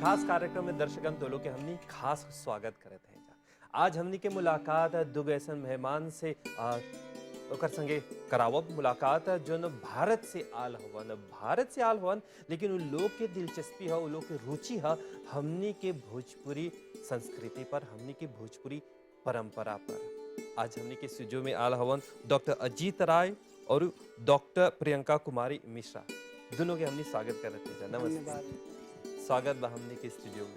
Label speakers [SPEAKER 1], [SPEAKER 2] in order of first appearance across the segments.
[SPEAKER 1] खास कार्यक्रम में दर्शकन तो लोग के हमनी खास स्वागत करत हैं। आज हमनी के मुलाकात दुगो ऐसन मेहमान से ओकर संगे करावब मुलाकात जोन भारत से आल हवन लेकिन उन लोग के दिलचस्पी है, उन लोग के रुचि है हमनी के भोजपुरी संस्कृति पर, हमनी के भोजपुरी परंपरा पर। आज हमनी के स्टूडियो में आल हवन डॉक्टर अजीत राय और डॉक्टर प्रियंका कुमारी मिश्रा, दोनों के हमनी स्वागत करते हैं। नमस्ते, स्वागत बा हमने के स्टूडियो में।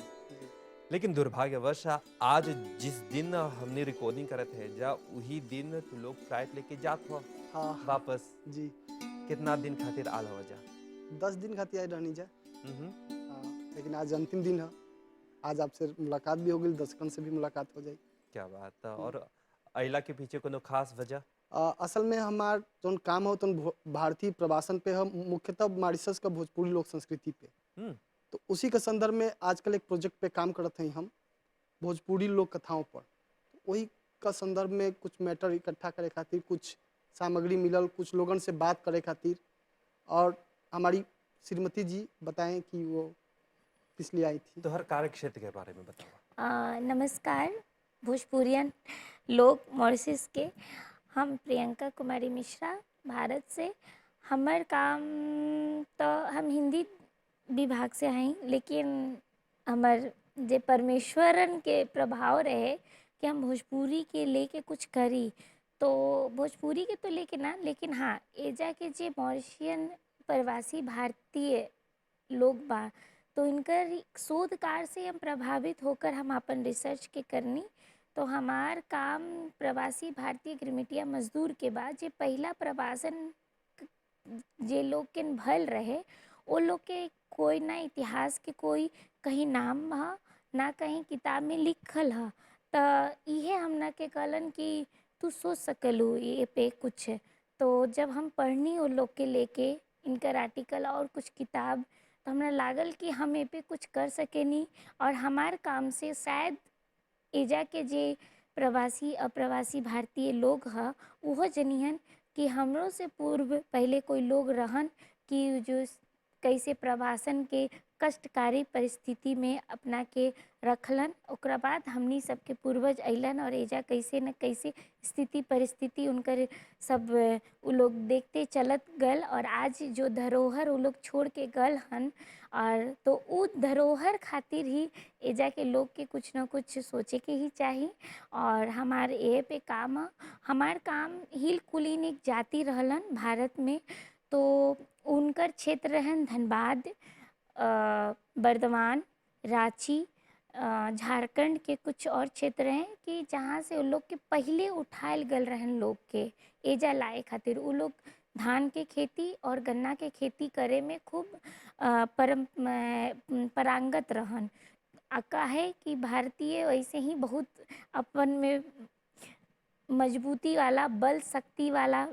[SPEAKER 1] लेकिन दुर्भाग्यवश आज जिस दिन हमने रिकॉर्डिंग करत है जा वही दिन तू लोग फ्लाइट लेके जात हो वापस
[SPEAKER 2] जी।
[SPEAKER 1] कितना दिन खातिर आल हो जा?
[SPEAKER 2] 10 दिन खातिर आई रहनी जा। लेकिन आज अंतिम दिन है। आज आपसे मुलाकात भी हो गई, दर्शकन से भी मुलाकात हो जाए।
[SPEAKER 1] क्या बात है। और अइला के पीछे कोनो खास वजह?
[SPEAKER 2] असल में हमार जो काम हो तो भारतीय प्रवासन पे हम मुख्यतः मॉरिशस का भोजपुरी लोक संस्कृति पे, तो उसी के संदर्भ में आजकल एक प्रोजेक्ट पे काम करते हैं हम भोजपुरी लोक कथाओं पर। तो वही का संदर्भ में कुछ मैटर इकट्ठा करे खातिर, कुछ सामग्री मिलल, कुछ लोगन से बात करे खातिर। और हमारी श्रीमती जी बताएं कि वो पिछली आई थी।
[SPEAKER 1] तो हर कार्य क्षेत्र के बारे में बताओ।
[SPEAKER 3] नमस्कार भोजपुरियन लोग मॉरिशस के, हम प्रियंका कुमारी मिश्रा भारत से। हमार काम तो हम हिंदी विभाग से हैं, लेकिन हमार जे परमेश्वरन के प्रभाव रहे कि हम भोजपुरी के लेके कुछ करी, तो भोजपुरी के तो लेके ना, लेकिन हाँ एजा के जे मॉरिशियन प्रवासी भारतीय लोग बा तो इनकर शोध कार्य से हम प्रभावित होकर हम अपन रिसर्च के करनी। तो हमार काम प्रवासी भारतीय गिरमिटिया मजदूर के बाद जे पहला प्रवासन जे लोग के भल रहे वो लोग के कोई ना इतिहास के कोई कहीं नाम है ना कहीं किताब में लिखल है। तो इहे हमना के कहलन कि तू सोच सकलू ये पे कुछ। तो जब हम पढ़नी उन लोग के लेके इनकर आर्टिकल और कुछ किताब, तो हमरा लागल कि हम ये पे कुछ कर सकेनी। और हमार काम से शायद एजा के जे प्रवासी अप्रवासी भारतीय लोग हैं वो जनिहन कि हमरों से पूर्व पहले कोई लोग रहन कि जो कैसे प्रवासन के कष्टकारी परिस्थिति में अपना के रखलन, ओकरा बाद हमनी सबके पूर्वज अइलन और एजा कैसे न कैसे स्थिति परिस्थिति उनकर सब उ लोग देखते चलत गल और आज जो धरोहर उ लोग छोड़ के गल हन। और तो उ धरोहर खातिर ही एजा के लोग के कुछ न कुछ सोचे के ही चाहिए। और हमार ये पे काम है, हमार काम हिल कुलीन एक जाति रहलन भारत में, तो उनकर क्षेत्र रहन धनबाद, बर्दवान, रांची, झारखंड के कुछ और क्षेत्र हैं कि जहाँ से उन लोग के पहले उठायल गल रहन लोग के एजा लाए खातिर। उ लोग धान के खेती और गन्ना के खेती करे में खूब परांगत रहन। काहे कि भारतीय वैसे ही बहुत अपन में मजबूती वाला, बल शक्ति वाला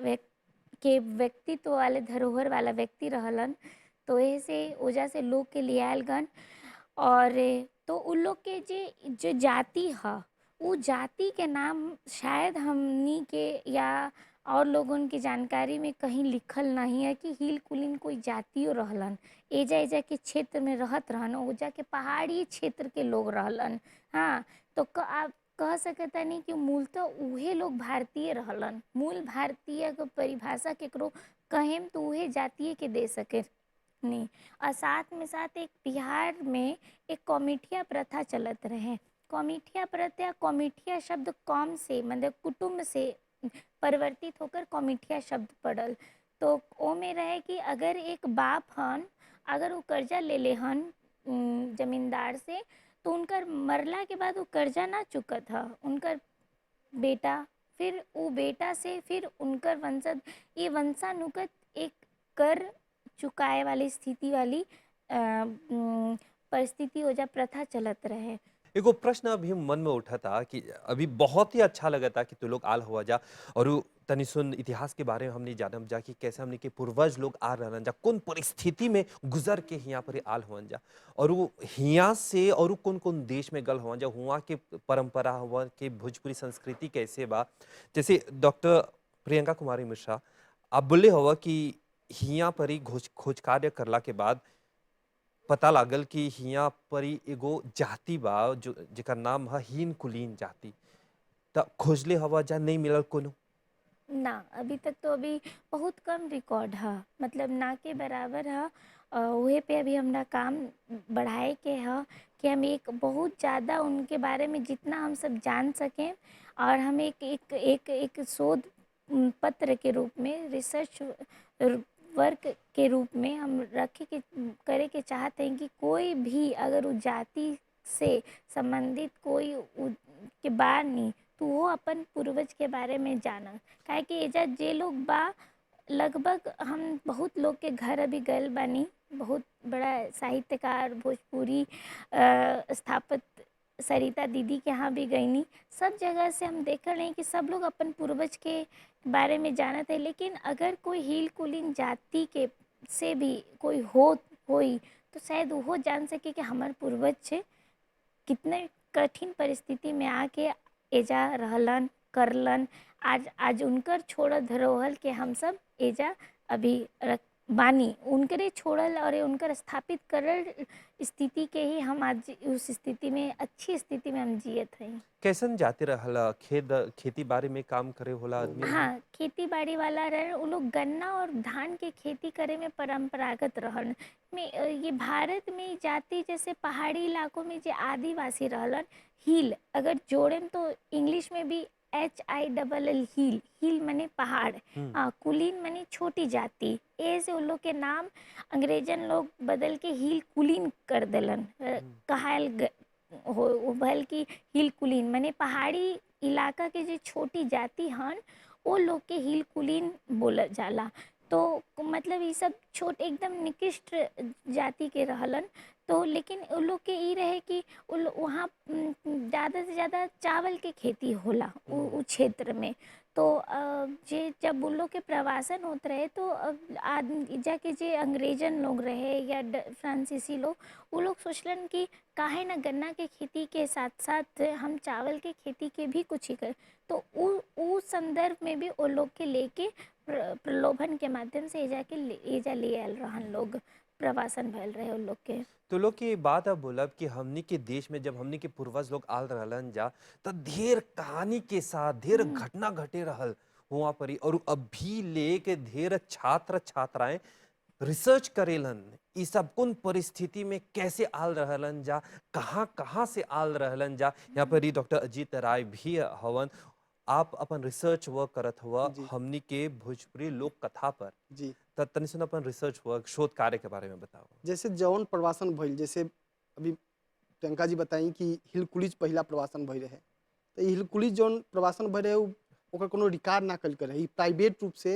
[SPEAKER 3] व्यक्तित्व वाले धरोहर वाला व्यक्ति रहलन। तो ऐसे वजह से लोग के लियाल गन। और तो उन लोग के जो जाति है वो जाति के नाम शायद हमनी के या और लोगों की जानकारी में कहीं लिखल नहीं है कि हिल कुलिन कोई जातियों रहलन। एजा एजा के क्षेत्र में रहत रहन, ओजा के पहाड़ी क्षेत्र के लोग रहलन। हाँ, तो आप कह सकता नहीं कि मूलतः उहे लोग भारतीय रहलन। मूल भारतीय के परिभाषा केकरो कहेम तो उहे जातीय के दे सके नहीं। और साथ में साथ एक बिहार में एक कॉमिटिया प्रथा चलत रहे। कॉमिटिया प्रथा, कॉमिटिया शब्द कौम से मतलब कुटुंब से परिवर्तित होकर कॉमिटिया शब्द पड़ल। तो ओ में रहे कि अगर एक बाप हन, अगर वो कर्जा ले ले हन जमींदार से, तो उनकर मरला के बाद वो कर्जा ना चुकत है, उनकर बेटा फिर वो बेटा से फिर उनकर वंशज, ये वंशानुगत एक कर चुकाए वाली स्थिति वाली परिस्थिति हो जा प्रथा चलत रहे।
[SPEAKER 1] एगो प्रश्न अभी मन में उठा था कि अभी बहुत ही अच्छा लगा था कि तू लोग आल हुआ जा और तनी सुन इतिहास के बारे में हमने जानब जा कि कैसे हमने के पूर्वज लोग आ रहन जा, कौन परिस्थिति में गुजर के यहाँ पर आल हुआ जा और वो हिया से और कौन कौन देश में गल हुआ जा, हुआ के परंपरा हुआ के भोजपुरी संस्कृति कैसे बा। जैसे डॉक्टर प्रियंका कुमारी मिश्रा आप बोले हुआ कि हिया पर ही खोज कार्य करला के बाद पता लागल कि हियां पर ही एगो जाति बा जो जेकर नाम है हीन कुलीन जाति। त खोजले हवा जा नहीं मिलल कोनो।
[SPEAKER 3] ना अभी तक तो अभी बहुत कम रिकॉर्ड है, मतलब ना के बराबर है। वही पे अभी हमरा काम बढ़ाए के है कि हम एक बहुत ज़्यादा उनके बारे में जितना हम सब जान सकें, और हम एक शोध पत्र के रूप में, रिसर्च वर्क के रूप में हम रखे के करे के चाहते हैं कि कोई भी अगर उस जाति से संबंधित कोई के बार नहीं, तो वो अपन पूर्वज के बारे में जाना। काहे कि एजा जे लोग बा, लगभग हम बहुत लोग के घर अभी गए बानी, बहुत बड़ा साहित्यकार भोजपुरी स्थापत सरिता दीदी के यहाँ भी गईनी। सब जगह से हम देख रहे हैं कि सब लोग अपन पूर्वज के बारे में जानत है, लेकिन अगर कोई हील कुलीन जाति के से भी कोई होई तो शायद वो जान सके कि हमार पूर्वज छे कितने कठिन परिस्थिति में आके एजा रहलन करलन। आज उनकर छोड़ल धरोहर के हम सब एजा अभी बानी, उनकरे छोड़ल और उनकर स्थापित करल स्थिति के ही हम आज उस स्थिति में, अच्छी स्थिति में हम जियत हई।
[SPEAKER 1] कैसन जाति रहला खेती बाड़ी में काम करे होला आदमी।
[SPEAKER 3] हाँ, खेती बाड़ी वाला रहे, वो लोग गन्ना और धान के खेती करे में परंपरागत रहन में। ये भारत में जाति जैसे पहाड़ी इलाकों में जो आदिवासी रहलन, हिल अगर जोड़ेम तो इंग्लिश में भी HILL हिल, हिल माने पहाड़, कुलीन माने छोटी जाति। ऐसे उन लोग के नाम अंग्रेजन लोग बदल के हिल कुलीन कर देलन, कहायल हो भल की हिल कुलीन माने पहाड़ी इलाका के जो छोटी जाति हन वो लोग के हिल कुलीन बोला जाला। तो मतलब ये सब छोट एकदम निकृष्ट जाति के रहलन। तो लेकिन उन लोग के ई रहे कि वहाँ ज़्यादा से ज़्यादा चावल के खेती होला उ क्षेत्र में। तो जे जब उन लोग के प्रवासन होत रहे तो जाके जे अंग्रेजन लोग रहे या फ्रांसीसी लोग, वो लोग सोचलन कि काहे ना गन्ना के खेती के साथ साथ हम चावल के खेती के भी कुछ ही कर। तो उ संदर्भ में भी वो लोग के लेके प्रलोभन के माध्यम से एजा ले आयल रहन लोग, प्रवासन भयल रहे उन लोग के।
[SPEAKER 1] तो लोग की बात अब बोलब कि हमनी के देश में जब हमनी के पूर्वज लोग आल रहलन जा त ढेर कहानी के साथ ढेर घटना घटे रहल वहाँ पर ही। और अभी ले के ढेर छात्र छात्राएं रिसर्च करेलन ई सब कौन परिस्थिति में कैसे आल रहलन जा, कहाँ कहाँ से आल रहलन जा। यहाँ पर ही डॉक्टर अजीत राय भी हवन। आप अपन रिसर्च वर्क करत हुआ
[SPEAKER 2] जी
[SPEAKER 1] हमनी के भोजपुरी लोक कथा पर,
[SPEAKER 2] जी।
[SPEAKER 1] त तनि सुन अपन रिसर्च वर्क शोध कार्य के बारे में बताओ।
[SPEAKER 2] जैसे जौन प्रवासन भइल, जैसे अभी प्रियंका जी बताई कि हिलकुलिज पहला प्रवासन भइल रहे, तो हिलकुलिज जौन प्रवासन भइल रहे ओकर कोनो रिकॉर्ड ना कल रहे, प्राइवेट रूप से।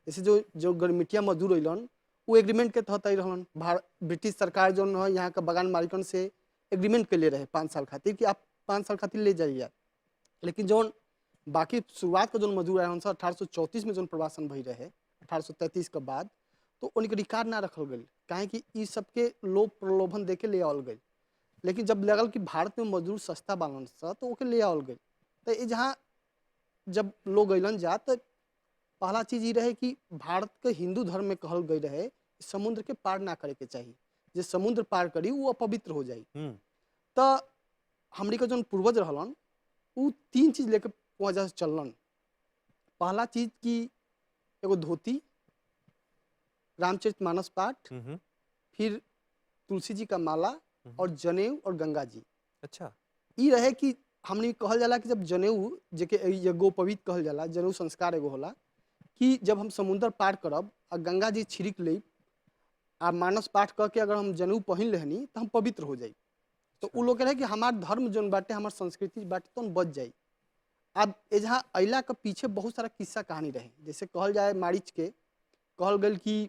[SPEAKER 2] जैसे जो जो गरमिटिया मजदूर अलन वो एग्रीमेंट के तहत रहन। ब्रिटिश सरकार जौन है यहाँ के बगान मालिकन से एग्रीमेंट के ले रहे 5 साल खातिर कि आप 5 साल खातिर ले जाइए। लेकिन जौन बाकी शुरुआत का जौन मजदूर आए 1834 में जौन प्रवासन भई रहे 1833 के बाद, तो उनके रिकॉर्ड ना रखल गई, काहे कि ई सबके लोभ प्रलोभन देके ले आवल गई। लेकिन जब लगल कि भारत में मजदूर सस्ता बालन सा तो ओके ले आवल गई। तो ये जहाँ जब लोग अलन जा तो पहला चीज ये रहे कि भारत के हिंदू धर्म में कहल गई रहे समुद्र के पार ना करे के चाहिए, जो समुद्र पार करी वो अपवित्र हो जाई। तो हमरी का जौन पूर्वज रहलन वो 3 चीज लेके वजह से चलन। पहला चीज की एगो धोती, रामचरितमानस पाठ, फिर तुलसी जी का माला और जनेऊ और गंगा जी।
[SPEAKER 1] अच्छा,
[SPEAKER 2] ये रहे कि हमने कहल जाला कि जब जनेऊ जेके एगो पवित्र कहल जाला, जनेऊ संस्कार एगो होला कि जब हम समुद्र पार करब और गंगा जी छिड़क ले आ मानस पाठ करके अगर हम जनेऊ पहन लेहनी तो हम पवित्र हो जाई। तो उ लोग रहे कि हमार धर्म जौन बाटे, हमार संस्कृति बाटे तो बच जाई। अब एजहाँ अइला के पीछे बहुत सारा किस्सा कहानी रहे। जैसे कहल जाए मारिच के कहल गल कि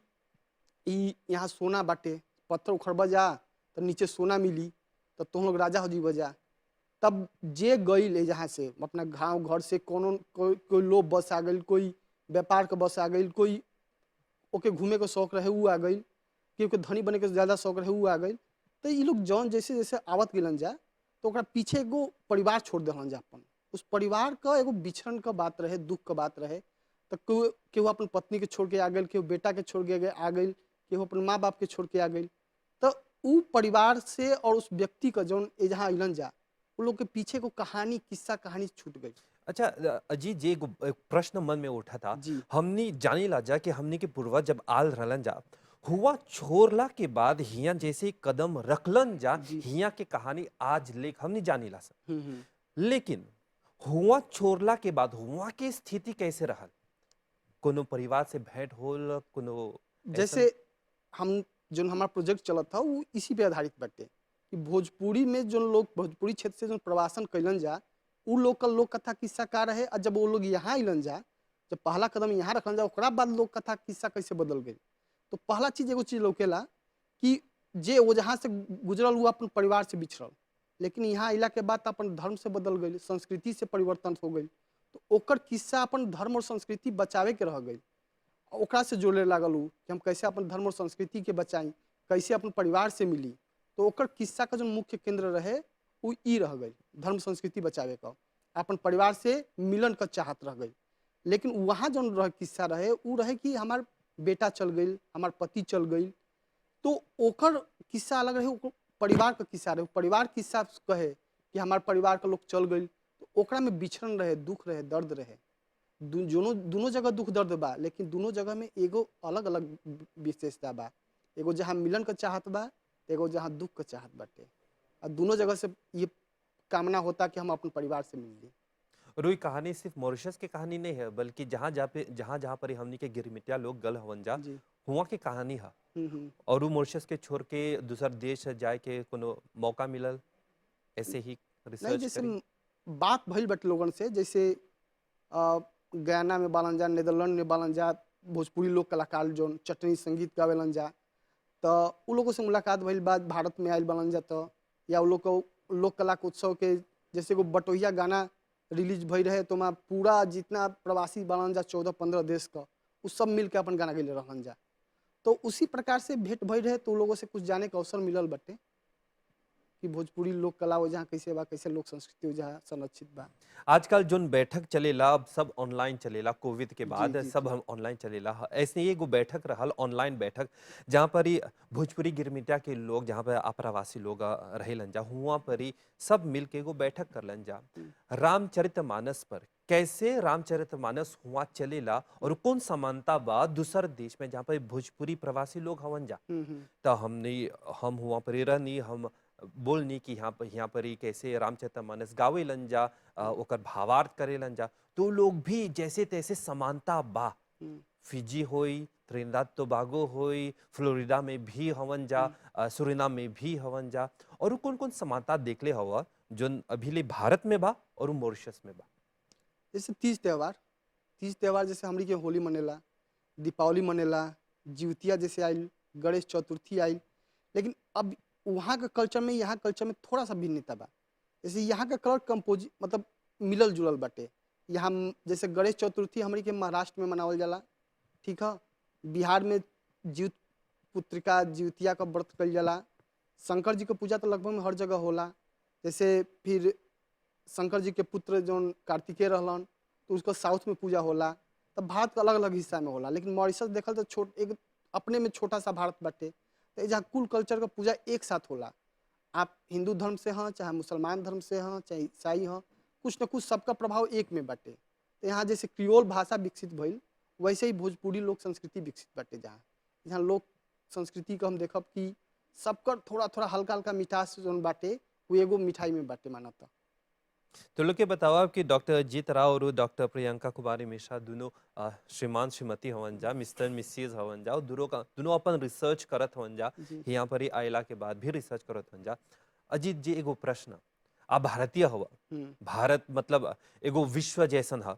[SPEAKER 2] ई यहाँ सोना बाटे, पत्थर उखड़ब जा तो नीचे सोना मिली, तो तुम लोग राजा हो जी बजा। तब जे गई जहाँ से अपना गाँव घर से कोई लोग बस आ गई, कोई व्यापार के बस आ गई, कोई ओके घूमे के शौक रहे वो आ गई, क्योंकि धनी बने के ज़्यादा शौक रहे वो आ गई। तो ये लोग जौन जैसे जैसे आवत गलन जा तो ओकरा पीछे एगो परिवार छोड़ दिलन जा अपन। उस परिवार का एगो बिछड़न का बात रहे, दुख का बात रहे। तो केहू अपन पत्नी के छोड़ के आ गई, केहू बेटा के छोड़ के आ गई, केहू अपन माँ बाप के छोड़ के आ गई। तो उ परिवार से और उस व्यक्ति का जौन जहाँ अइलन जा उ लोग के पीछे को कहानी किस्सा कहानी छूट गई।
[SPEAKER 1] अच्छा अजीत जी एक प्रश्न मन में उठा था।
[SPEAKER 2] जी
[SPEAKER 1] हमनी जानी ला जा कि हमनी के पूर्वज जब आल रहलन जा हुआ छोड़ला के बाद हिया जैसे कदम रखलन जा
[SPEAKER 2] जी
[SPEAKER 1] हिया के कहानी आज लेख हमनी जानी ला सन।
[SPEAKER 2] हम्म।
[SPEAKER 1] लेकिन हुआ छोड़ला के बाद हुआ के स्थिति कैसे रहल? कोनो परिवार से भेंट होल कोनो ऐसन?
[SPEAKER 2] जैसे हम जो हमारा प्रोजेक्ट चलत था वो इसी पे आधारित बाटे कि भोजपुरी में जो लोग भोजपुरी क्षेत्र से जो प्रवासन कैलन जा उ लोग का लोक कथा किस्सा का रहे और जब वो लोग यहाँ अलन जा जब पहला कदम यहाँ रखल जा ओकरा बाद लोक कथा किस्सा कैसे बदल गई। तो पहला चीज एगो चीज लौकेला कि जे वो जहाँ से गुजरल वो अपन परिवार से बिछड़ल लेकिन यहाँ अला के बाद अपन धर्म से बदल गई संस्कृति से परिवर्तन हो गई। तो ओकर किस्सा अपन धर्म और संस्कृति बचावे के रह गई ओकरा से जोड़े लागल उ कि हम कैसे अपन धर्म और संस्कृति के बचाई कैसे अपन परिवार से मिली। तो ओकर किस्सा का जो मुख्य केंद्र रहे वो ई रह गई धर्म संस्कृति बचावे का अपन परिवार से मिलन का चाहत रह गई। लेकिन वहाँ जो रह किस्सा रहे वो रहे कि हमार बेटा चल गई हमार पति चल गई तो ओकर किस्सा अलग रहे ओकर परिवार का किस्सा रहे परिवार किस्सा कहे कि हमार परिवार का लोग चल गई तो ओकरा में बिछड़न रहे दुख रहे दर्द रहे दोनों जगह दुख दर्द बा लेकिन दोनों जगह में एगो अलग अलग विशेषता बा एगो जहाँ मिलन का चाहत बा एगो जहाँ दुख का चाहत बाटे और दोनों जगह से ये कामना होता कि हम अपन परिवार से मिल ली।
[SPEAKER 1] और ये कहानी सिर्फ मॉरिशस की कहानी नहीं है बल्कि जहाँ जहाँ पर हमनी के गिरमिटिया लोग गल हवन जा
[SPEAKER 2] जी
[SPEAKER 1] हुआ की कहानी है।
[SPEAKER 2] हम्म।
[SPEAKER 1] और वो मॉरिशस के छोड़ के दूसर देश जाए के कोनो मौका मिलल ऐसे ही
[SPEAKER 2] नहीं
[SPEAKER 1] रिसर्च
[SPEAKER 2] जैसे
[SPEAKER 1] करी?
[SPEAKER 2] बात भइल बट लोगन से जैसे गयाना में बालन जा नेदरलैंड में बालन जा भोजपुरी लोक कलाकार जो चटनी संगीत गावेलन जा तो उ लोगों से मुलाकात भइल बाद भारत में आयल बालन जा तो या उ लोग को लोक कला के उत्सव के जैसे को बटोहिया गाना रिलीज भई रहे तो पूरा जितना प्रवासी बालन जा 14-15 देश का उ सब मिल के अपन गाना गैले रहन जा। तो उसी प्रकार से भेंट भई रहे तो उ लोगों से कुछ जाने का अवसर मिलल बटे कि भोजपुरी लोक कला हो जहाँ कैसे बा कैसे लोक संस्कृति हो जहाँ संरक्षित बा।
[SPEAKER 1] आजकल जोन बैठक चलेला अब सब ऑनलाइन चलेला कोविड के बाद
[SPEAKER 2] जी
[SPEAKER 1] सब हम ऑनलाइन चलेला ऐसे ही एगो बैठक रहल ऑनलाइन बैठक जहाँ पर ही भोजपुरी गिरमिटिया के लोग जहाँ पर आप्रवासी लोग रहेलन जा हुआ पर ही सब मिल के एगो बैठक करलन जा रामचरितमानस पर कैसे रामचरितमानस हुआ चलेला और कौन समानता बा दूसर देश में जहाँ पर भोजपुरी प्रवासी लोग हवन जा। तो हम हुआ पर ही रहनी हम बोलनी कि यहाँ पर ही कैसे रामचरितमानस गावेलन जा ओकर भावार्थ करेलन जा तो लोग भी जैसे तैसे समानता बा फिजी होई त्रिनिदाद टोबागो होई फ्लोरिडा में भी हवन जा सुरिनाम में भी हवन जा और कौन कौन समानता देखले हवा जो अभी ले भारत में बा और मॉरिशस में बा।
[SPEAKER 2] जैसे तीज त्यौहार जैसे हमरी के होली मनेला दीपावली मनेला जिउतिया जैसे आयल गणेश चतुर्थी आयल लेकिन अब वहाँ का कल्चर में यहाँ कल्चर में थोड़ा सा भिन्नता बा। जैसे यहाँ का कलर कंपोज मतलब मिलल जुलल बाटे यहाँ जैसे गणेश चतुर्थी हमारी के महाराष्ट्र में मनावल जाला ठीक है बिहार में जीव पुत्रिका जिउतिया का व्रत कल जाला शंकर जी का पूजा तो लगभग में हर जगह होला। जैसे फिर शंकर जी के पुत्र जो कार्तिकेय रहलन तो उसका साउथ में पूजा होला तब भारत का अलग अलग हिस्सा में होला लेकिन मॉरिशस देखल तो एक अपने में छोटा सा भारत बाटे तो जहाँ कुल कल्चर का पूजा एक साथ होला आप हिंदू धर्म से हाँ चाहे मुसलमान धर्म से हाँ चाहे ईसाई हाँ कुछ न कुछ सबका प्रभाव एक में बाटे। तो यहाँ जैसे क्रियोल भाषा विकसित भइल वैसे ही भोजपुरी लोक संस्कृति विकसित बाटे जहाँ लोक संस्कृति को हम देखब कि सबका थोड़ा थोड़ा हल्का हल्का मिठास जो बाटे वो एगो मिठाई में बाटे मानता।
[SPEAKER 1] तो लोग के बताओ कि डॉक्टर अजीत राव और डॉक्टर प्रियंका कुमारी मिश्रा दोनों श्रीमान श्रीमती हवन जा मिस्टर मिसेज हवन जा दोनों अपन रिसर्च करत हवन जा यहाँ पर ही आयला के बाद भी रिसर्च करत हवन जा। अजीत जी एगो प्रश्न आप भारतीय हवा भारत मतलब एगो विश्व जैसन है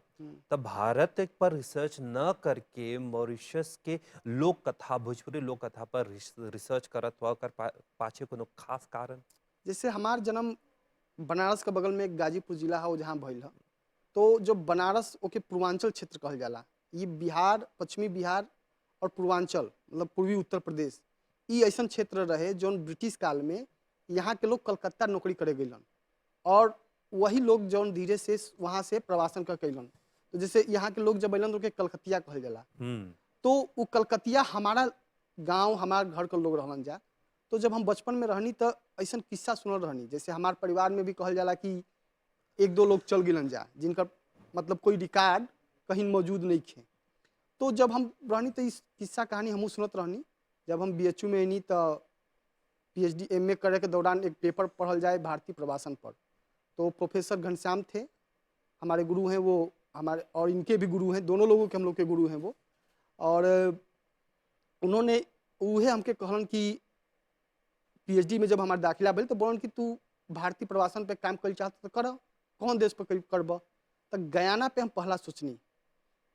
[SPEAKER 1] तब भारत पर रिसर्च न करके मॉरिशस के लोक कथा भोजपुरी लोक कथा पर रिसर्च करत हुआ कर पाछे कोनो खास कारण?
[SPEAKER 2] जैसे हमार जन्म बनारस के बगल में एक गाजीपुर जिला है जहाँ भइल है तो जो बनारस ओके पूर्वांचल क्षेत्र कहल जाला ये बिहार पश्चिमी बिहार और पूर्वांचल मतलब पूर्वी उत्तर प्रदेश ये ऐसा क्षेत्र रहे जो ब्रिटिश काल में यहाँ के लोग कलकत्ता नौकरी करे गलन और वही लोग जो धीरे से वहाँ से प्रवासन कर कैलन तो जैसे यहाँ के लोग जब अलन तो कलकतिया कहल जाला तो वो कलकतिया हमारा गाँव हमारा घर के लोग रहलन जा तो जब हम बचपन में रहनी तो ऐसा किस्सा सुनल रहनी, जैसे हमारे परिवार में भी कहल जाला कि एक दो लोग चल गिलन जा जिनका मतलब कोई रिकॉर्ड कहीं मौजूद नहीं थे। तो जब हम रहनी तो इस किस्सा कहानी हमहूँ सुनत रहनी। जब हम BHU में अनी तो PhD MA करे के दौरान एक पेपर पढ़ल जाए भारतीय प्रवासन पर, तो प्रोफेसर घनश्याम थे हमारे गुरु हैं वो, हमारे और इनके भी गुरु हैं, दोनों लोगों के हम लोग के गुरु हैं वो। और उन्होंने उहे हमके कहलन कि PhD में जब हमारे दाखिला भइल तो बोलन कि तू भारतीय प्रवासन पे काम कर चाहत तो कर, कौन देश पर करब। तो गयाना पे हम पहला सोचनी,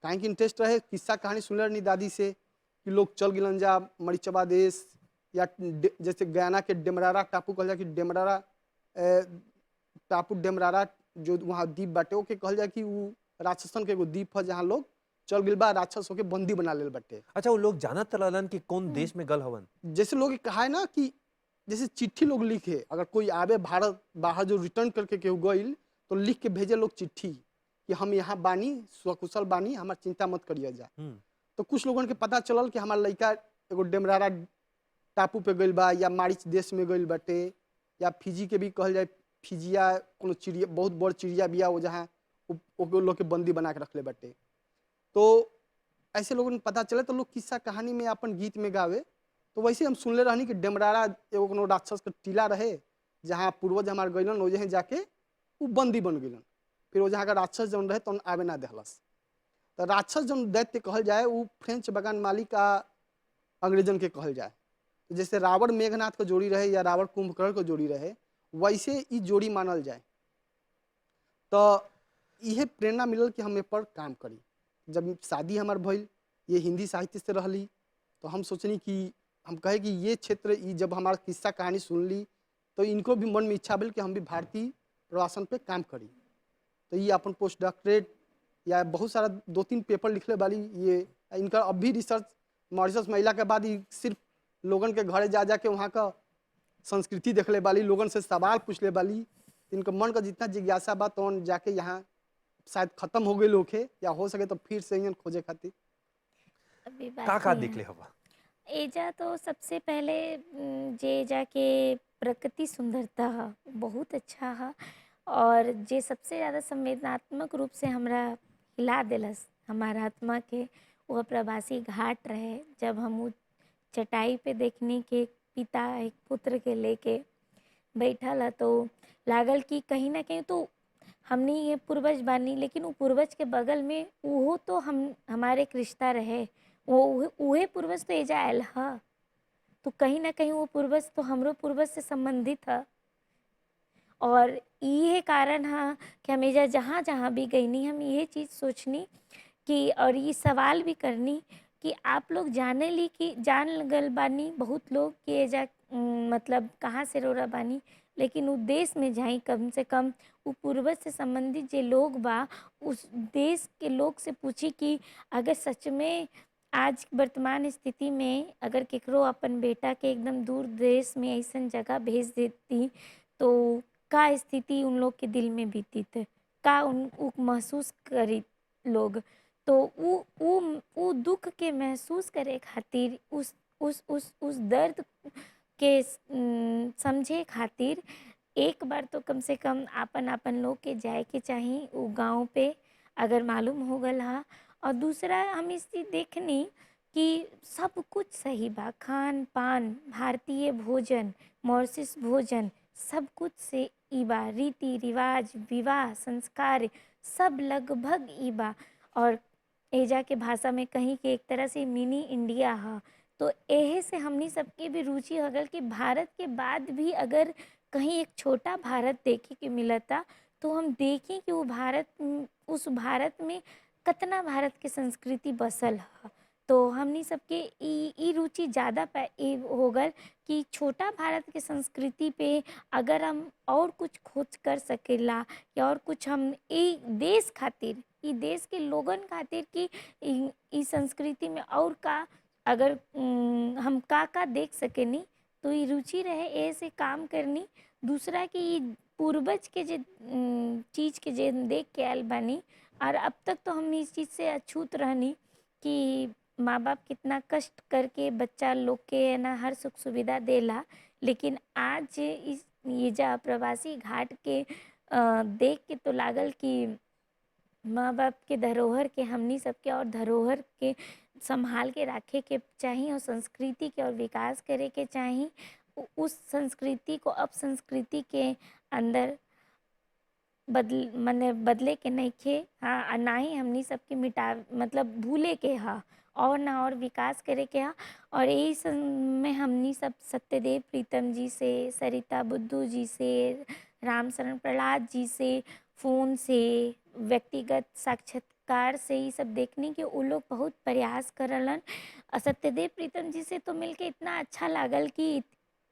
[SPEAKER 2] काहे कि इंटरेस्ट रहे, किस्सा कहानी सुनले रहनी दादी से कि लोग चल गिलन जा मरीचबा देश, या जैसे गयाना के डेमरारा टापू कहल जा कि डेमरारा टापू डेमरारा जो वहाँ द्वीप बाटे ओके कहल जा कि वो राक्षसन के एगो द्वीप है जहाँ लोग चल गिल बा, राक्षस होके बंदी बना लेल बाटे।
[SPEAKER 1] अच्छा, वो लोग जानत रहलन कि कौन देश में गल हवन?
[SPEAKER 2] जैसे लोग कहा है ना कि जैसे चिट्ठी लोग लिखे, अगर कोई आवे भारत बाहर जो रिटर्न करके केहू गइल तो लिख के भेजे लोग चिट्ठी कि हम यहाँ बानी, सकुशल बानी, हमार चिंता मत करिए जा। तो कुछ लोगन के पता चलल कि हमार लड़का एगो डेमरारा टापू पे गइल बा, या मारिच देश में गइल बाटे, या फिजी के भी कहल जाए, फिजिया कोनो चिड़िया बहुत बड़ चिड़िया बिया वो जहाँ लोग के बंदी बना के रखले बाटे। तो ऐसे लोगन के पता चले तो लोग किस्सा कहानी में अपन गीत में गावे। तो वैसे हम सुनले रहनी कि डेमरारा एगो कोनो राक्षस के टीला रहे जहाँ पूर्वज हमार गइलन, वजह जाके वो बंदी बन गइलन। फिर वो जहाँ का राक्षस जौन रहे तो आवे ना देहलस। तो राक्षस जौन दैत्य कहल जाए वो फ्रेंच बगान मालिक का अंग्रेजन के कहल जाए। तो जैसे रावण मेघनाथ को जोड़ी रहे या रावण कुंभकर्ण को जोड़ी रहे, वैसे ई जोड़ी मानल जाए। तो यह प्रेरणा मिलल कि हम ए पर काम करी। जब शादी हमार भइल, ये हिंदी साहित्य से रहली, तो हम सोचनी कि हम कहे कि ये क्षेत्र जब हमारा किस्सा कहानी सुन ली तो इनको भी मन में इच्छा भेल कि हम भी भारतीय प्रवासन पे काम करी। तो ये अपन पोस्ट डॉक्टरेट या बहुत सारा 2-3 पेपर लिखले वाली, ये इनका अब भी रिसर्च मॉरिशस महिला के बाद ही सिर्फ लोगन के घरे जा जाके वहाँ का संस्कृति देखले वाली, लोगन से सवाल पूछले वाली। इनका मन का जितना जिज्ञासा बा तो जाके यहाँ शायद खत्म हो गए होखे, या हो सके तो फिर से यहाँ खोजे खातिर।
[SPEAKER 3] अभी
[SPEAKER 1] का
[SPEAKER 3] बाकी
[SPEAKER 1] देखले हवा?
[SPEAKER 3] एजा तो सबसे पहले जे जाके प्रकृति सुंदरता ह बहुत अच्छा ह, और जे सबसे ज़्यादा संवेदनात्मक रूप से हमरा हिला दिलस हमारा आत्मा के, वह प्रवासी घाट रहे। जब हम उ चटाई पे देखनी के पिता एक पुत्र के लेके बैठल है, तो लागल कि कहीं ना कहीं तो हमनी ये पूर्वज बानी, लेकिन वो पूर्वज के बगल में वो तो हमारे एक रिश्ता रहे, वो उहे पूर्वज तो एजा आयल ह। तो कहीं ना कहीं वो पूर्वज तो हमरो पूर्वज से संबंधित है। और ये कारण है कि हम एजा जहाँ जहाँ भी गईनी हम ये चीज़ सोचनी कि, और ये सवाल भी करनी कि आप लोग जाने ली कि जान गल बानी बहुत लोग कि एजा मतलब कहाँ से रोरा बानी, लेकिन उ देश में जाई कम से कम उ पूर्वज से संबंधित जे लोग बा उस देश के लोग से पूछी कि अगर सच में आज वर्तमान स्थिति में अगर केकरो अपन बेटा के एकदम दूर देश में ऐसन जगह भेज देती तो का स्थिति उन लोग के दिल में बीती थे, का उ महसूस करी लोग। तो उ दुख के महसूस करे खातिर, उस दर्द के समझे खातिर एक बार तो कम से कम आपन लोग के जाए के चाही उ गाँव पे, अगर मालूम हो गल हा। और दूसरा हम इस चीज़ देखनी कि सब कुछ सही बा, खान पान, भारतीय भोजन, मॉरिशस भोजन, सब कुछ से ई बा, रीति रिवाज, विवाह संस्कार सब लगभग ई बा। और एजा के भाषा में कहीं कि एक तरह से मिनी इंडिया है। तो एहे से हमनी सबके भी रुचि हो गल कि भारत के बाद भी अगर कहीं एक छोटा भारत देखे के मिलता तो हम देखें कि वो भारत, उस भारत में कितना भारत के संस्कृति बसल है। तो हमनी सबके ई रुचि ज़्यादा हो गल कि छोटा भारत के संस्कृति पे अगर हम और कुछ खोज कर सकेला, या और कुछ हम ई देश खातिर, ई देश के लोगन खातिर कि ई संस्कृति में और का अगर हम का देख सकेनी, तो ई रुचि रहे ऐसे काम करनी। दूसरा कि ई पूर्वज के जे चीज़ के जे देख के आयल बानी, और अब तक तो हम इस चीज़ से अछूत रहनी कि माँ बाप कितना कष्ट करके बच्चा लोग के है ना हर सुख सुविधा देला, लेकिन आज इस ये जा प्रवासी घाट के देख के तो लागल कि माँ बाप के धरोहर के हमनी सबके और धरोहर के संभाल के रखे के चाहिए और संस्कृति के और विकास करे के चाहिए। उस संस्कृति को अब संस्कृति के अंदर मने बदले के नइखे। हाँ, ना ही हमनी सबके मिटा मतलब भूले के हा और ना और विकास करे के हा। और यही में हमनी सब सत्यदेव प्रीतम जी से, सरिता बुद्धू जी से, रामशरण प्रहलाद जी से, फ़ोन से, व्यक्तिगत साक्षात्कार से ही सब देखने के वो लोग बहुत प्रयास करलन। सत्यदेव प्रीतम जी से तो मिलके इतना अच्छा लागल कि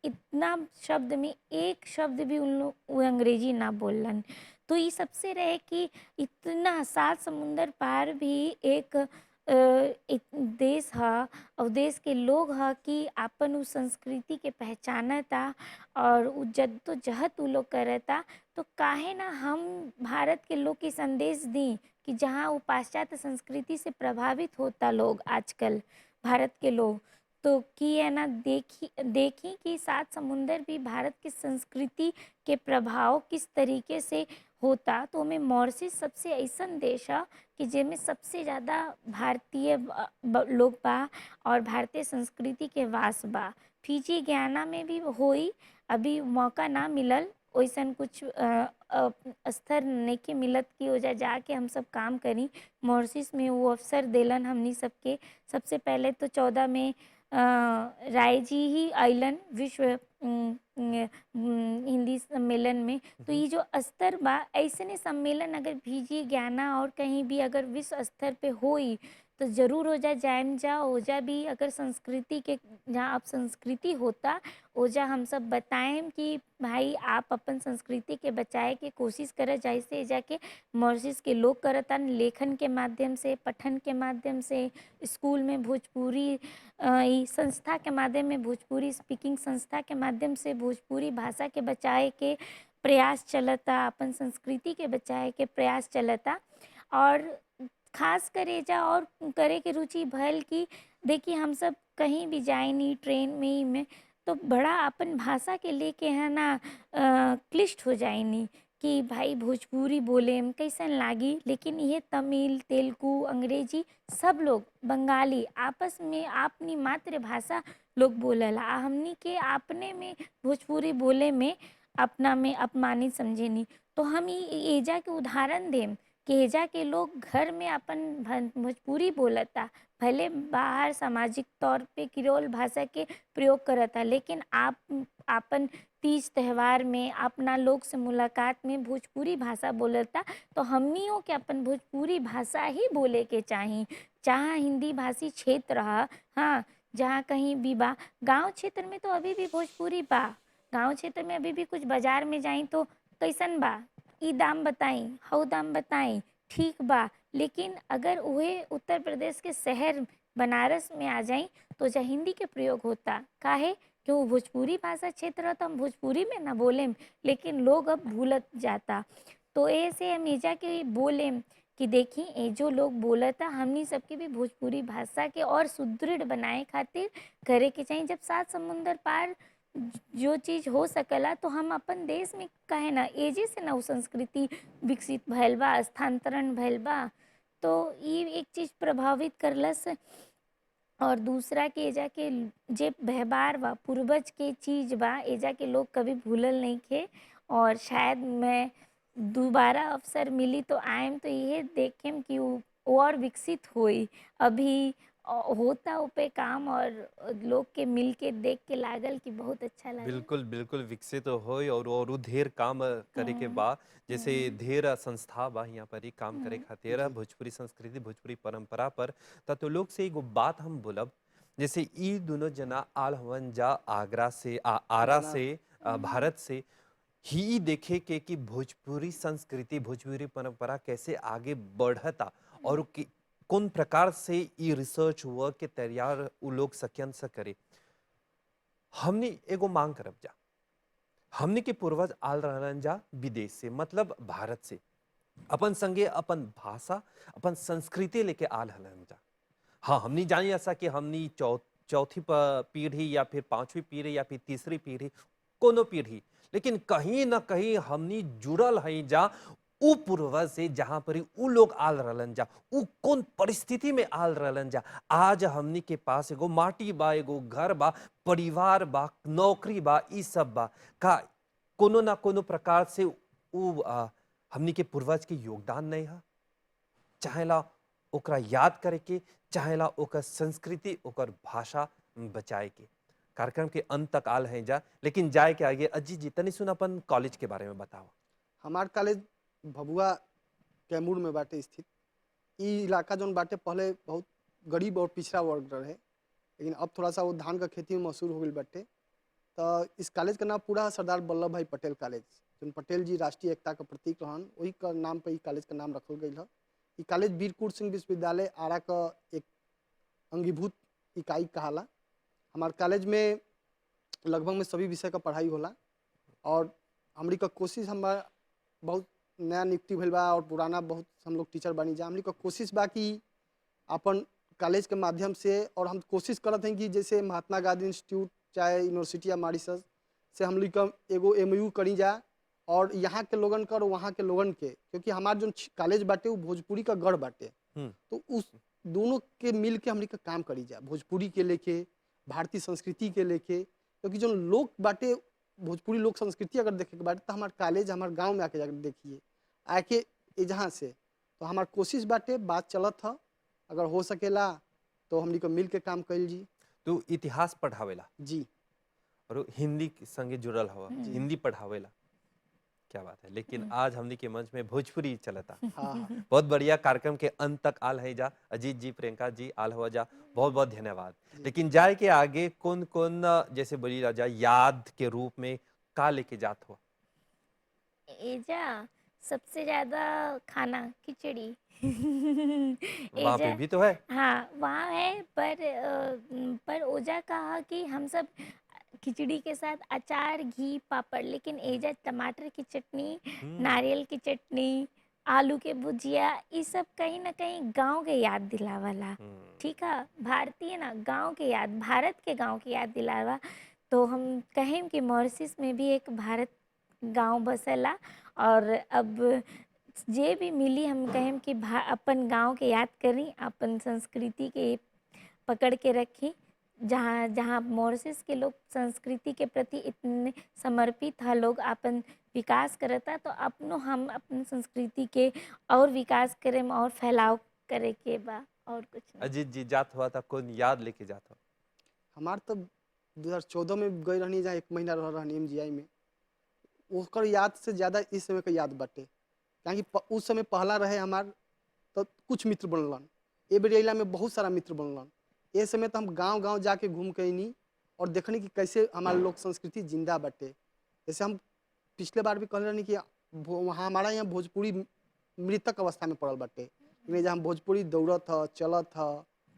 [SPEAKER 3] इतना शब्द में एक शब्द भी उन लोग वो अंग्रेजी ना बोलन। तो ये सबसे रहे कि इतना 7 समुंदर पार भी एक एक देश ह और देश के लोग ह कि आपन उ संस्कृति के पहचानता और उ जद्दोजहद उ लोग करता। तो काहे ना हम भारत के लोग के संदेश दी कि जहाँ वो पाश्चात्य संस्कृति से प्रभावित होता लोग आजकल भारत के लोग, तो कि है ना देखी कि 7 समुंदर भी भारत की संस्कृति के प्रभाव किस तरीके से होता। तो में मॉरिशस सबसे ऐसन देश है कि जेमें सबसे ज़्यादा भारतीय लोग बा और भारतीय संस्कृति के वास बा। फिजी गयाना में भी होई, अभी मौका ना मिलल वैसन कुछ स्तर नइखे मिलत कि ओजा जाके हम सब काम करी। मॉरिशस में वो अवसर देलन हमनी सबके। सबसे पहले तो 14 में राय जी ही अइलन विश्व हिंदी सम्मेलन में। तो ये जो स्तर बा ऐसने सम्मेलन अगर भीजी ज्ञाना और कहीं भी अगर विश्व स्तर पे होई तो ज़रूर ओजा जाएम जा। ओजा भी अगर संस्कृति के जहाँ अब संस्कृति होता ओजा हम सब बताएं कि भाई आप अपन संस्कृति के बचाए के कोशिश करे, जैसे जाके मॉरिशस के लोग करतन लेखन के माध्यम से, पठन के माध्यम से, स्कूल में भोजपुरी ई संस्था के माध्यम में, भोजपुरी स्पीकिंग संस्था के माध्यम से भोजपुरी भाषा के बचाए के प्रयास चलता, अपन संस्कृति के बचाए के प्रयास चलता। और खास करे जा और करे के रुचि भल कि देखिए हम सब कहीं भी जाए नहीं ट्रेन में ही में तो बड़ा अपन भाषा के लेके है ना क्लिष्ट हो जाए नहीं कि भाई भोजपुरी बोले में कैसन लागी। लेकिन ये तमिल, तेलुगु, अंग्रेजी सब लोग बंगाली आपस में अपनी मातृभाषा लोग बोलला। हमनी के अपने में भोजपुरी बोले में अपना में अपमानित समझे नहीं। तो हम एजा के उदाहरण देम कि एजा के लोग घर में अपन भोजपुरी बोलता, भले बाहर सामाजिक तौर पे किरोल भाषा के प्रयोग करता, लेकिन आप अपन तीज त्यौहार में अपना लोग से मुलाकात में भोजपुरी भाषा बोलता। तो हमनियों के अपन भोजपुरी भाषा ही बोले के चाहिए। जहाँ हिंदी भाषी क्षेत्र रहा, हाँ जहाँ कहीं भी बा, गांव क्षेत्र में तो अभी भी भोजपुरी बा। गांव क्षेत्र में अभी भी कुछ बाजार में जाई तो कैसन बा, ई दाम बताई, हऊ दाम बताई, ठीक बा। लेकिन अगर वह उत्तर प्रदेश के शहर बनारस में आ जाई तो जहाँ हिंदी के प्रयोग होता, काहे कि वो भोजपुरी भाषा क्षेत्र तो हम भोजपुरी में ना बोलेम, लेकिन लोग अब भूलत जाता। तो ऐसे हम एजा के बोलेम कि देखी ये जो लोग बोलता हमनी सबके भी भोजपुरी भाषा के और सुदृढ़ बनाए खातिर करे के चाहिए। जब 7 समुंदर पार जो चीज़ हो सकला तो हम अपन देश में कहे ना एजे से ना उ संस्कृति विकसित भइल बा, स्थानांतरण भइल बा। तो ये एक चीज़ प्रभावित करलस। और दूसरा कि एजा के जे व्यवहार बा पूर्वज के चीज़ बा एजा के लोग कभी भूलल नहीं खे। और शायद मैं दोबारा अवसर मिली तो आएम तो ये देखेम कि वो और विकसित होई। अभी होता उपे काम और लोग के मिल के देख के लागल कि बहुत अच्छा लागल।
[SPEAKER 1] बिल्कुल बिल्कुल विकसित होई और उ ढेर काम करे के
[SPEAKER 3] हम्म,
[SPEAKER 1] बा। जैसे
[SPEAKER 3] हम्म,
[SPEAKER 1] ढेर संस्था बा यहाँ पर ही काम करे
[SPEAKER 3] हम्म,
[SPEAKER 1] खातिर भोजपुरी संस्कृति भोजपुरी परंपरा पर। तो लोग से एगो बात हम बोलब, जैसे ई दोनों जना आल हवन जा आगरा से आरा से
[SPEAKER 3] हम्म,
[SPEAKER 1] भारत से ही देखे के कि भोजपुरी संस्कृति भोजपुरी परंपरा कैसे आगे बढ़ता और कौन प्रकार से ई रिसर्च वर्क के तैयार उ लोग सकियन से करे। हमने एगो मांग करब जा, हमने के पूर्वज आल रहलन जा विदेश से मतलब भारत से, अपन संगे अपन भाषा अपन संस्कृति लेके आल हलन जा। हाँ, हमनी जानी ऐसा कि हमनी चौथी पीढ़ी या फिर पांचवी पीढ़ी या फिर तीसरी पीढ़ी, कोनो पीढ़ी, लेकिन कहीं ना कहीं हमनी जुड़ल हई जा उ पूर्वज से, जहां पर उ लोग आल रहलन जा, उ कौन परिस्थिति में आल रहलन जा। आज हमनी के पास एगो माटी बा, एगो घर बा, परिवार बा, नौकरी बा, ई सब बा। का कोनो ना कोनो प्रकार से हमनी के पूर्वज के योगदान नहीं है, चाहेला ओकरा याद करे के, चाहेला ओकर संस्कृति, ओकर भाषा बचाए के। कार्यक्रम के अंत तक आल हैं जा, लेकिन जाए के आगे अजीत जी तनी सुन अपन कॉलेज के बारे में बताओ।
[SPEAKER 2] हमार कॉलेज भभुआ कैमूर में बाटे स्थित। ई इलाका जौन बाटे पहले बहुत गरीब और पिछड़ा वर्ग रहे, लेकिन अब थोड़ा सा वो धान का खेती में मशहूर हो गई बाटे। तो इस कॉलेज का नाम पूरा सरदार वल्लभ भाई पटेल कॉलेज, जौन पटेल जी राष्ट्रीय एकता का प्रतीक रहन, वही का नाम पर ई कॉलेज का नाम रखल गई है। ई कॉलेज वीरकुंवर सिंह विश्वविद्यालय आरा का एक अंगीभूत इकाई कहाला। हमारे कॉलेज में लगभग में सभी विषय का पढ़ाई होला और हमरी का कोशिश, हमारा बहुत नया नियुक्ति भइल बा और पुराना बहुत हम लोग टीचर बनी जा। हमरी का कोशिश बा कि अपन कॉलेज के माध्यम से, और हम कोशिश करत हैं कि जैसे महात्मा गांधी इंस्टीट्यूट चाहे यूनिवर्सिटी या मॉरिशस से हम लोग का एगो MOU करी जा, और यहाँ के लोगन का और वहाँ के लोगन के, क्योंकि हमार जो कॉलेज बाटे वो भोजपुरी का गढ़ बाटे, तो उस दोनों के मिल के हम लोग का काम करी जा, भोजपुरी के लेके, भारतीय संस्कृति के लेके। क्योंकि जो लोग बाटे भोजपुरी लोक संस्कृति अगर देखे के बाटे तो हमारे कॉलेज, हमारे गांव में आके जाकर देखिए, आके जहाँ से। तो हमार कोशिश बाटे, बात चलत है, अगर हो सकेला तो हमनी को मिल के काम कइल जी।
[SPEAKER 1] तो इतिहास पढ़ावेला
[SPEAKER 2] जी,
[SPEAKER 1] और हिंदी के संगे जुड़ल हवा, हिंदी पढ़ावेला, क्या बात है। लेकिन आज हमनी के मंच में भोजपुरी चलता।
[SPEAKER 2] हाँ
[SPEAKER 1] बहुत बढ़िया। कार्यक्रम के अंत तक आल है जा, अजीत जी, प्रियंका जी आल हो जा, बहुत बहुत धन्यवाद। लेकिन जाए के आगे कौन कौन जैसे बोली राजा याद के रूप में का लेके जात हो?
[SPEAKER 3] एजा सबसे ज्यादा खाना खिचड़ी।
[SPEAKER 1] वहां पे
[SPEAKER 3] एजा
[SPEAKER 1] भी तो है।
[SPEAKER 3] हाँ वहाँ है, पर ओजा कहा कि हम सब खिचड़ी के साथ अचार, घी, पापड़, लेकिन एजा टमाटर की चटनी, नारियल की चटनी, आलू के भुजिया, ये सब कहीं ना कहीं गांव के याद दिलावाला। ठीक है, भारतीय ना गांव के याद, भारत के गांव की याद दिलावा। तो हम कहें कि मॉरिशस में भी एक भारत गांव बसेला, और अब जे भी मिली हम कहें कि अपन गांव के याद करी, अपन संस्कृति के पकड़ के रखी। जहाँ जहाँ मॉरिशस के लोग संस्कृति के प्रति इतने समर्पित है, लोग अपन विकास करता, तो अपनो हम अपन संस्कृति के और विकास करें और फैलाव करे के बा, और कुछ नहीं।
[SPEAKER 1] अजीत जी जात हुआ था, कौन याद लेके जात हो?
[SPEAKER 2] हमार तो 2014 में गई रहनी, जहाँ 1 महीना रह रहनी MGI में। उसकर याद से ज़्यादा इस समय का याद बाटे, क्योंकि उस समय पहला रहे हमार, तो कुछ मित्र बनलन, ए बेरिया में बहुत सारा मित्र बनलन। ये समय तो हम गांव गांव जाके घूम के नहीं और देखने की कैसे हमारे लोक संस्कृति जिंदा बाटे। जैसे हम पिछले बार भी कह रहे कि वहाँ हमारा यहाँ भोजपुरी मृतक अवस्था में पड़ल बाटे, लेकिन जहाँ भोजपुरी दौड़त है, चलत है,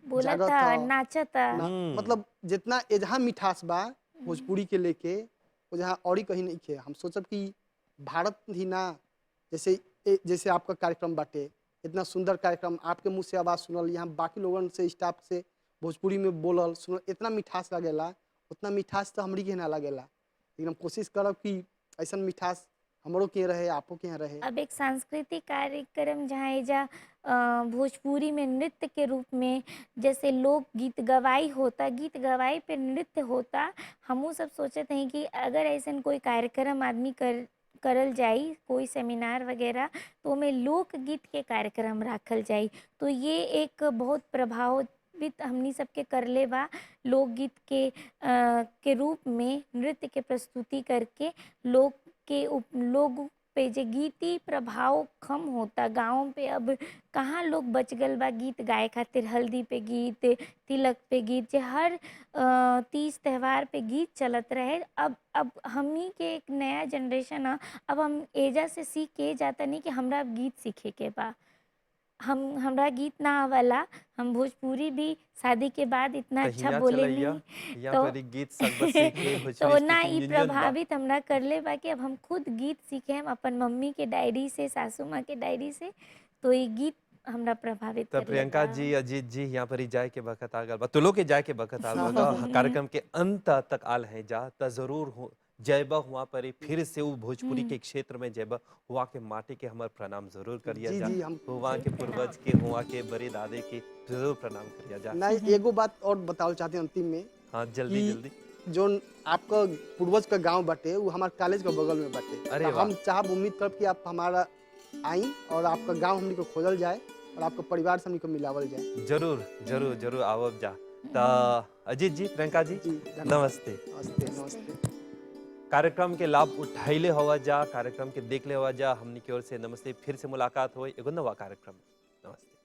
[SPEAKER 3] बोलत था, नाचत था,
[SPEAKER 2] मतलब जितना जहाँ मिठास बा भोजपुरी के लेके, वो जहाँ और ही कहीं नहीं खे। हम सोचब कि भारत ही ना, जैसे आपका कार्यक्रम बाटे, इतना सुंदर कार्यक्रम, आपके मुँह से आवाज़ सुनल, यहाँ बाकी लोगों से, स्टाफ से भोजपुरी में बोलल सुनल, इतना मिठास लगेला, उतना मिठास तो हमरी के ना लगेला। लेकिन हम कोशिश करब कि ऐसा मिठास हमरों के रहे, आपो के यहाँ रहे।
[SPEAKER 3] अब एक सांस्कृतिक कार्यक्रम जहाँ एजा भोजपुरी में नृत्य के रूप में, जैसे लोक गीत गवाई होता, गीत गवाई पे नृत्य होता, हमू सब सोचते हैं कि अगर ऐसा कोई कार्यक्रम आदमी करल जाई, कोई सेमिनार वगैरह, तो में लोकगीत के कार्यक्रम रखल जाई, तो ये एक बहुत प्रभावित हमनी सबके करले बा। लोकगीत के रूप में नृत्य के प्रस्तुति करके लोग पे जे गीती प्रभाव कम होता गाँव पे। अब कहाँ लोग बच गल बा गीत गाए खातिर, हल्दी पे गीत, तिलक पे गीत, जे हर तीज त्यौहार पे गीत चलत रहे। अब हमनी के एक नया जनरेशन है, अब हम एजा से सीख के जाता नहीं कि हमरा गीत सीखे के बा, हमरा गीत ना आवाला, हम भोजपुरी भी शादी के बाद इतना अच्छा बोले नहीं, तो ना ई प्रभावित हमरा करले बा कि अब हम खुद गीत सीखे, हम अपन मम्मी के डायरी से, सासू माँ के डायरी से। तो ये गीत हमरा प्रभावित
[SPEAKER 1] तो प्रियंका
[SPEAKER 3] करेला।
[SPEAKER 1] जी, अजीत जी यहाँ पर ही जाए के बखत आ गल बा, तो लोग के जाए के बखत आ गल बा। तो कार्यक्रम के अंत तक आल है जा त जरूर हो जयबा हुआ पर ही फिर से वो भोजपुरी के क्षेत्र में जयबा हुआ के माटी के हमार प्रणाम जरूर करिया
[SPEAKER 2] जी
[SPEAKER 1] जा।
[SPEAKER 2] जी हम
[SPEAKER 1] हुआ के पूर्वज के हुआ के बड़े दादे के जरूर प्रणाम करिया जा।
[SPEAKER 2] नहीं एगो बात और बताओ चाहते हैं अंतिम में
[SPEAKER 1] हाँ जल्दी
[SPEAKER 2] कि
[SPEAKER 1] जल्दी।
[SPEAKER 2] जो आपका पूर्वज का गांव बाटे वो हमारे कॉलेज के बगल में बाटे।
[SPEAKER 1] अरे
[SPEAKER 2] तो
[SPEAKER 1] वाह।
[SPEAKER 2] हम चाहब उम्मीद करब कि आप हमारा आई और आपका गांव हमनी को खोजल जाए और आपका परिवार से हमनी को मिलावल जाए।
[SPEAKER 1] जरूर जरूर जरूर आवब जा। ता अजीत जी, प्रियंका जी,
[SPEAKER 2] जी धन्यवाद।
[SPEAKER 1] नमस्ते।
[SPEAKER 2] नमस्ते नमस्ते।
[SPEAKER 1] कार्यक्रम के लाभ उठाइले हवा जा, कार्यक्रम के देख ले हवा जा, हमनी की ओर से नमस्ते। फिर से मुलाकात हो एगो नवा कार्यक्रम में। नमस्ते।